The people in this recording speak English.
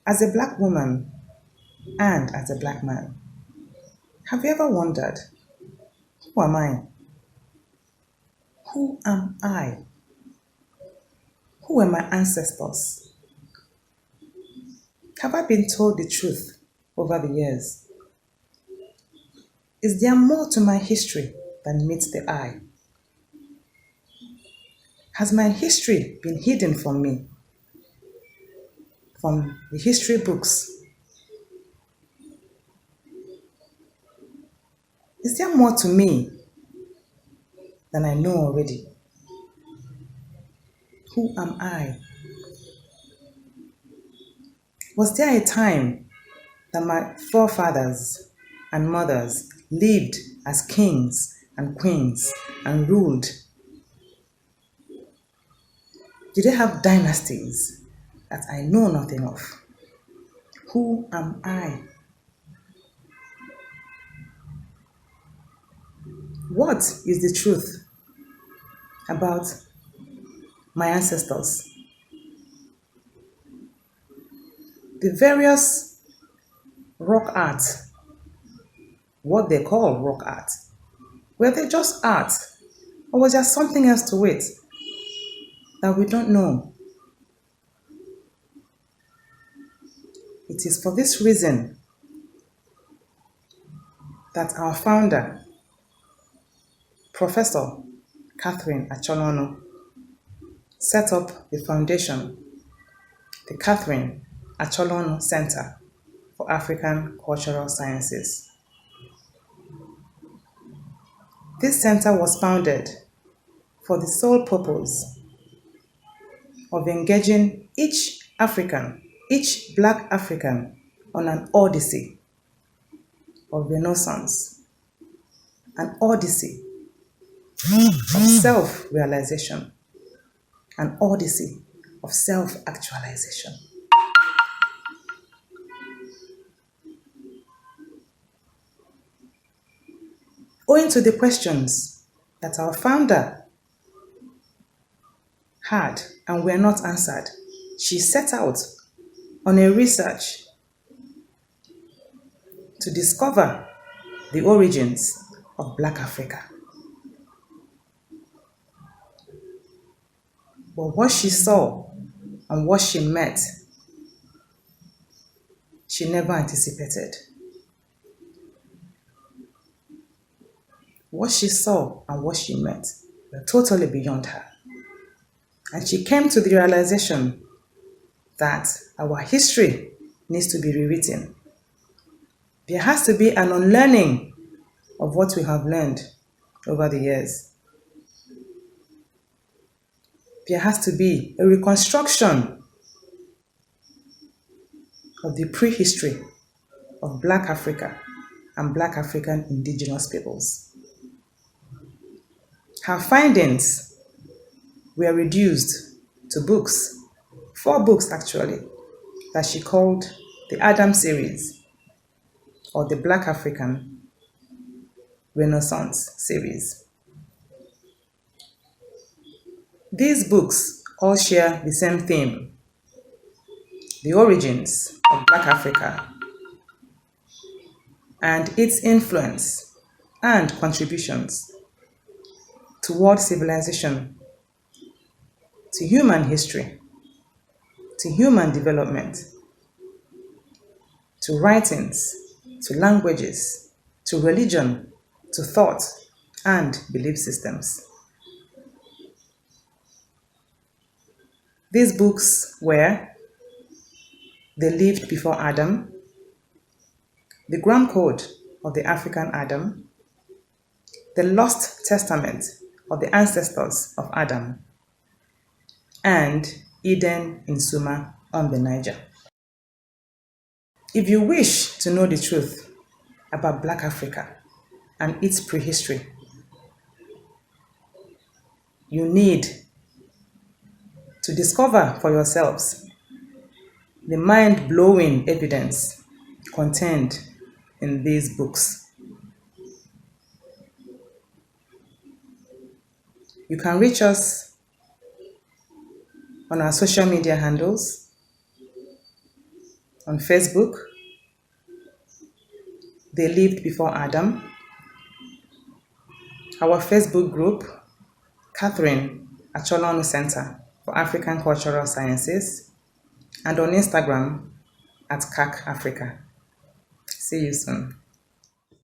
As a black woman and as a black man, have you ever wondered, who am I? Who am I? Who were my ancestors? Have I been told the truth over the years? Is there more to my history than meets the eye? Has my history been hidden from me, from the history books? Is there more to me than I know already? Who am I? Was there a time that my forefathers and mothers lived as kings and queens and ruled? Did they have dynasties that I know nothing of? Who am I? What is the truth about my ancestors? The various rock art, what they call rock art, were they just art? Or was there something else to it that we don't know? It is for this reason that our founder, Professor Catherine Acholonu, set up the foundation, the Catherine Acholonu Centre for African Cultural Sciences. This center was founded for the sole purpose of engaging each African, each Black African, on an odyssey of renaissance, an odyssey of self-realization, an odyssey of self-actualization. Owing to the questions that our founder had and were not answered, she set out on a research to discover the origins of Black Africa. But what she saw and what she met, she never anticipated. What she saw and what she met were totally beyond her. And she came to the realization that our history needs to be rewritten. There has to be an unlearning of what we have learned over the years. There has to be a reconstruction of the prehistory of Black Africa and Black African indigenous peoples. Her findings were reduced to books, 4 books actually, that she called the Adam series or the Black African Renaissance series. These books all share the same theme: the origins of Black Africa and its influence and contributions toward civilization, to human history, to human development, to writings, to languages, to religion, to thought and belief systems. These books were They Lived Before Adam, The Gram Code of the African Adam, The Lost Testament of the Ancestors of Adam, and Eden in Suma on the Niger. If you wish to know the truth about Black Africa and its prehistory, you need to discover for yourselves the mind-blowing evidence contained in these books. You can reach us on our social media handles On Facebook, They Lived Before Adam. Our Facebook group, Catherine Acholonu Centre for African Cultural Sciences. And on Instagram, at CAC Africa. See you soon.